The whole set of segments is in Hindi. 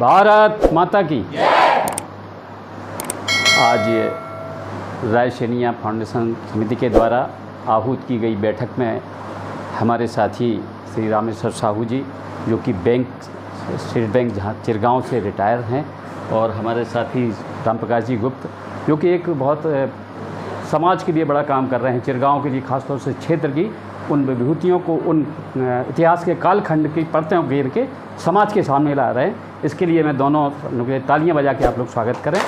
भारत माता की। आज राय सैनिया फाउंडेशन समिति के द्वारा आहूत की गई बैठक में हमारे साथी श्री रामेश्वर साहू जी, जो कि स्टेट बैंक जहाँ चिरगांव से रिटायर हैं, और हमारे साथी राम प्रकाश जी गुप्त, जो कि एक बहुत समाज के लिए बड़ा काम कर रहे हैं, चिरगांव के लिए खासतौर से क्षेत्र की उन विभूतियों को, उन इतिहास के कालखंड की परतों घेर के समाज के सामने ला रहे हैं। इसके लिए मैं दोनों तालियां बजा के आप लोग स्वागत करें।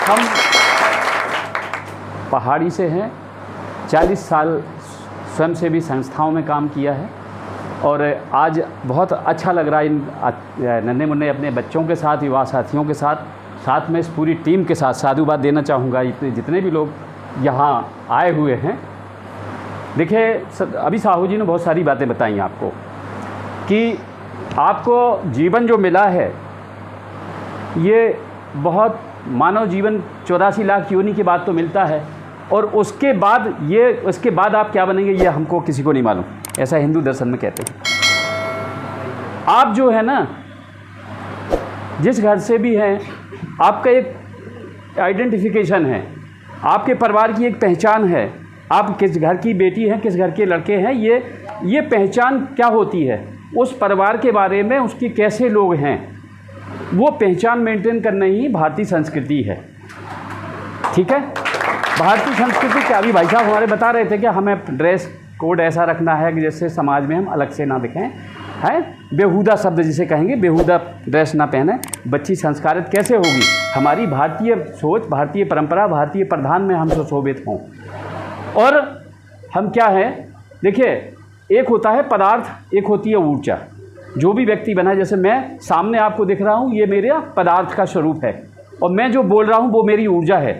हम पहाड़ी से हैं, 40 साल स्वयंसेवी संस्थाओं में काम किया है, और आज बहुत अच्छा लग रहा है इन नन्हे मुन्ने अपने बच्चों के साथ, युवा साथियों के साथ में इस पूरी टीम के साथ साधुवाद देना चाहूँगा। इतने जितने भी लोग यहाँ आए हुए हैं, देखिए अभी साहू जी ने बहुत सारी बातें बताई आपको कि आपको जीवन जो मिला है, ये बहुत मानव जीवन 84 लाख योनि के बाद तो मिलता है, और उसके बाद आप क्या बनेंगे ये हमको किसी को नहीं मालूम, ऐसा हिंदू दर्शन में कहते हैं। आप जो है ना, जिस घर से भी हैं, आपका एक आइडेंटिफिकेशन है, आपके परिवार की एक पहचान है। आप किस घर की बेटी हैं, किस घर के लड़के हैं, ये पहचान क्या होती है, उस परिवार के बारे में उसके कैसे लोग हैं, वो पहचान मेंटेन करना ही भारतीय संस्कृति है। ठीक है, भारतीय संस्कृति क्या, अभी भाई साहब हमारे बता रहे थे कि हमें ड्रेस कोड ऐसा रखना है कि जैसे समाज में हम अलग से ना दिखें, है बेहुदा शब्द जिसे कहेंगे, बेहुदा ड्रेस ना पहने। बच्ची संस्कारित कैसे होगी? हमारी भारतीय सोच, भारतीय परंपरा, भारतीय प्रधान में हम सुशोभित हों। और हम क्या हैं, देखिए, एक होता है पदार्थ, एक होती है ऊर्जा। जो भी व्यक्ति बना है, जैसे मैं सामने आपको दिख रहा हूँ, ये मेरा पदार्थ का स्वरूप है, और मैं जो बोल रहा हूँ वो मेरी ऊर्जा है।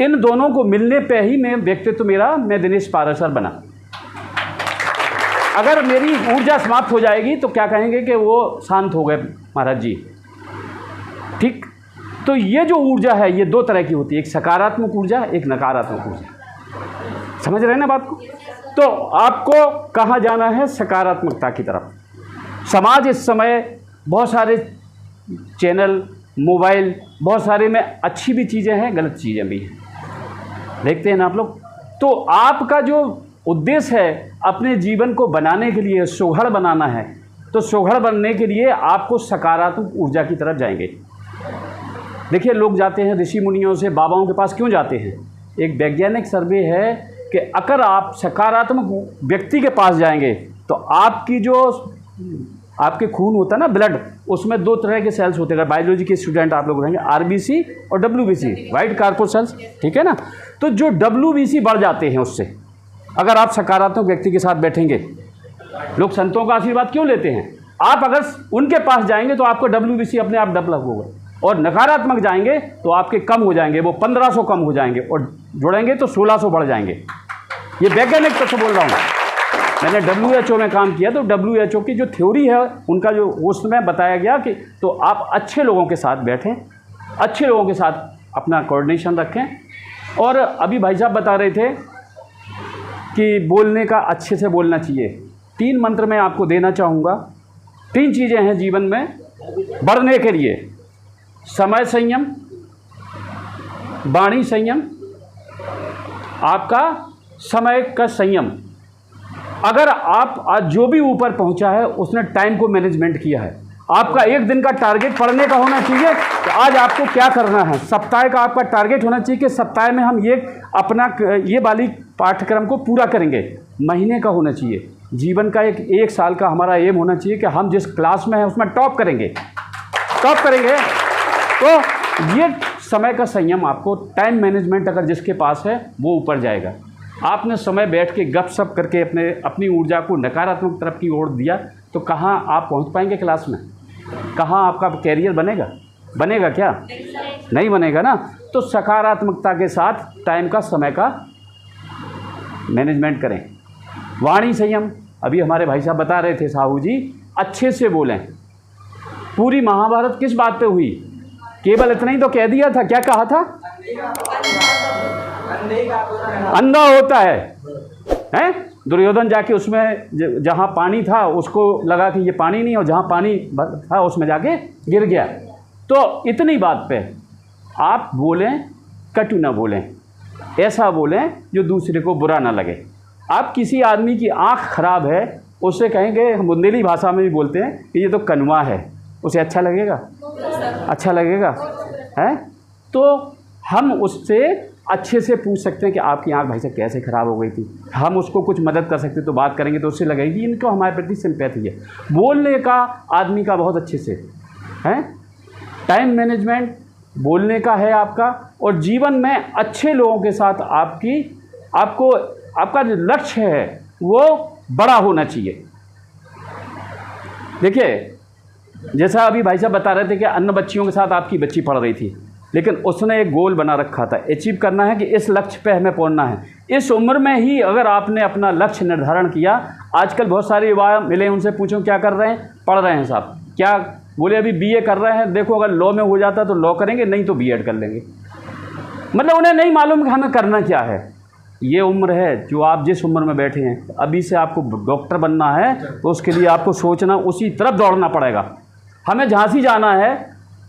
इन दोनों को मिलने पे ही मैं व्यक्तित्व मैं दिनेश पाराशर बना। अगर मेरी ऊर्जा समाप्त हो जाएगी तो क्या कहेंगे कि वो शांत हो गए महाराज जी। ठीक, तो ये जो ऊर्जा है, ये दो तरह की होती है, एक सकारात्मक ऊर्जा, एक नकारात्मक ऊर्जा। समझ रहे हैं ना बात को? तो आपको कहाँ जाना है? सकारात्मकता की तरफ। समाज इस समय बहुत सारे चैनल, मोबाइल, बहुत सारे में अच्छी भी चीज़ें हैं, गलत चीज़ें भी हैं, देखते हैं ना आप लोग। तो आपका जो उद्देश्य है अपने जीवन को बनाने के लिए, सुघड़ बनाना है, तो सुघड़ बनने के लिए आपको सकारात्मक ऊर्जा की तरफ जाएंगे। देखिए, लोग जाते हैं ऋषि मुनियों से, बाबाओं के पास क्यों जाते हैं? एक वैज्ञानिक सर्वे है कि अगर आप सकारात्मक व्यक्ति के पास जाएंगे तो आपकी जो आपके खून होता है ना, ब्लड, उसमें दो तरह के सेल्स होते हैं। बायोलॉजी के स्टूडेंट आप लोग रहेंगे, आरबीसी और डब्ल्यूबीसी, वाइट कार्पोसेल्स, ठीक है ना। तो जो डब्ल्यूबीसी बढ़ जाते हैं उससे, अगर आप सकारात्मक व्यक्ति के साथ बैठेंगे। लोग संतों का आशीर्वाद क्यों लेते हैं? आप अगर उनके पास जाएंगे तो आपको डब्ल्यूबीसी अपने आप डेवलप होगा, और नकारात्मक जाएंगे तो आपके कम हो जाएंगे, वो 1500 कम हो जाएंगे, और जुड़ेंगे तो 1600 बढ़ जाएंगे। ये वैज्ञानिक तथ्य बोल रहा हूँ। मैंने WHO में काम किया, तो WHO की जो थ्योरी है, उनका जो उसमें बताया गया कि तो आप अच्छे लोगों के साथ बैठें, अच्छे लोगों के साथ अपना कोऑर्डिनेशन रखें। और अभी भाई साहब बता रहे थे कि बोलने का अच्छे से बोलना चाहिए। 3 मंत्र मैं आपको देना चाहूँगा। 3 चीज़ें हैं जीवन में बढ़ने के लिए: समय संयम, वाणी संयम, आपका समय का संयम। अगर आप आज जो भी ऊपर पहुंचा है उसने टाइम को मैनेजमेंट किया है। आपका एक दिन का टारगेट पढ़ने का होना चाहिए कि आज आपको क्या करना है। सप्ताह का आपका टारगेट होना चाहिए कि सप्ताह में हम ये वाली पाठ्यक्रम को पूरा करेंगे। महीने का होना चाहिए। जीवन का एक साल का हमारा एम होना चाहिए कि हम जिस क्लास में हैं उसमें टॉप करेंगे। तो ये समय का संयम, आपको टाइम मैनेजमेंट अगर जिसके पास है वो ऊपर जाएगा। आपने समय बैठ के गपशप करके अपनी ऊर्जा को नकारात्मक तरफ की ओर दिया तो कहाँ आप पहुंच पाएंगे क्लास में? कहाँ आपका कैरियर बनेगा क्या? नहीं बनेगा ना। तो सकारात्मकता के साथ टाइम का, समय का मैनेजमेंट करें। वाणी संयम, अभी हमारे भाई साहब बता रहे थे साहू जी, अच्छे से बोलें। पूरी महाभारत किस बात पे हुई? केवल इतना ही तो कह दिया था। क्या कहा था? अंधा होता है दुर्योधन जाके उसमें जहाँ पानी था उसको लगा कि ये पानी नहीं, और जहाँ पानी था उसमें जाके गिर गया। तो इतनी बात पे आप बोलें, कटु ना बोलें, ऐसा बोलें जो दूसरे को बुरा ना लगे। आप किसी आदमी की आँख खराब है, उससे कहेंगे, हम बुंदेली भाषा में भी बोलते हैं कि ये तो कनुआ है, उसे अच्छा लगेगा? अच्छा लगेगा है? तो हम उससे अच्छे से पूछ सकते हैं कि आपकी आँख भाई साहब कैसे ख़राब हो गई थी, हम उसको कुछ मदद कर सकते तो बात करेंगे, तो उससे लगेगी इनको हमारे प्रति सिंपैथी है। बोलने का आदमी का बहुत अच्छे से है, टाइम मैनेजमेंट बोलने का है आपका, और जीवन में अच्छे लोगों के साथ आपका जो लक्ष्य है वो बड़ा होना चाहिए। देखिए, जैसा अभी भाई साहब बता रहे थे कि अन्य बच्चियों के साथ आपकी बच्ची पढ़ रही थी, लेकिन उसने एक गोल बना रखा था, अचीव करना है कि इस लक्ष्य पे हमें पहुंचना है। इस उम्र में ही अगर आपने अपना लक्ष्य निर्धारण किया, आजकल बहुत सारे युवा मिले, उनसे पूछो क्या कर रहे हैं? पढ़ रहे हैं साहब। क्या बोले? अभी बीए कर रहे हैं। देखो, अगर लॉ में हो जाता तो लॉ करेंगे, नहीं तो बीएड कर लेंगे। मतलब उन्हें नहीं मालूम कि हमें करना क्या है। ये उम्र है जो आप जिस उम्र में बैठे हैं, अभी से आपको डॉक्टर बनना है तो उसके लिए आपको सोचना, उसी तरफ दौड़ना पड़ेगा। हमें झांसी जाना है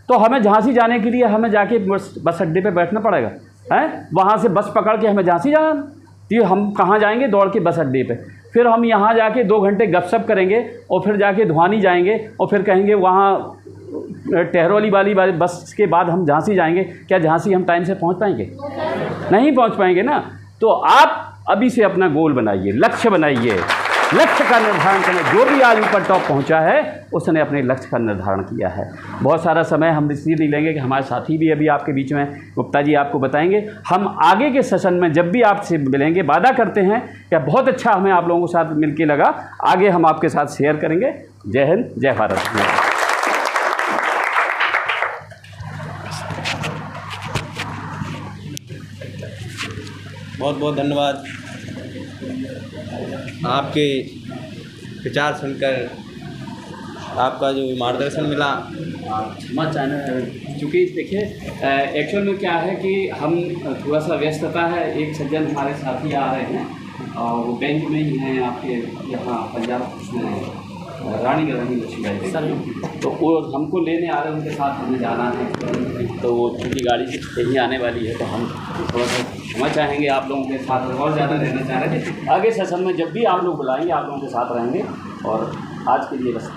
तो हमें झांसी जाने के लिए हमें जाके बस अड्डे पे बैठना पड़ेगा, हैं? वहाँ से बस पकड़ के हमें झांसी जाना, तो हम कहाँ जाएंगे? दौड़ के बस अड्डे पे। फिर हम यहाँ जाके 2 घंटे गपशप करेंगे और फिर जाके धुआनी जाएंगे और फिर कहेंगे वहाँ टहरौली वाली बस के बाद हम झांसी जाएंगे। क्या झांसी हम टाइम से पहुँच पाएंगे? नहीं पहुँच पाएंगे ना। तो आप अभी से अपना गोल बनाइए, लक्ष्य बनाइए, लक्ष्य का निर्धारण करें। जो भी आज ऊपर टॉप पहुंचा है उसने अपने लक्ष्य का निर्धारण किया है। बहुत सारा समय हम इसलिए नहीं लेंगे कि हमारे साथी भी अभी आपके बीच में, गुप्ता जी आपको बताएंगे। हम आगे के सेशन में जब भी आपसे मिलेंगे, वादा करते हैं कि बहुत अच्छा हमें आप लोगों के साथ मिलके लगा, आगे हम आपके साथ शेयर करेंगे। जय हिंद, जय भारत। बहुत बहुत धन्यवाद। आपके विचार सुनकर आपका जो मार्गदर्शन मिला। क्षमा चाहना, चूँकि देखिए एक्चुअल में क्या है कि हम थोड़ा सा व्यस्तता है। एक सज्जन हमारे साथी आ रहे हैं और वो बैंक में ही हैं आपके यहाँ पंजाब में, रानीगंज लक्ष्मीबाई सर, तो वो हमको लेने आ रहे हैं, उनके साथ हमें जाना है। तो वो चूँकि गाड़ी यहीं आने वाली है तो हम थोड़ा सा क्षमा चाहेंगे आप लोगों के साथ, और ज़्यादा रहना चाह रहे थे। आगे सेशन में जब भी आप लोग बुलाएंगे आप लोगों के साथ रहेंगे। और आज के लिए बस।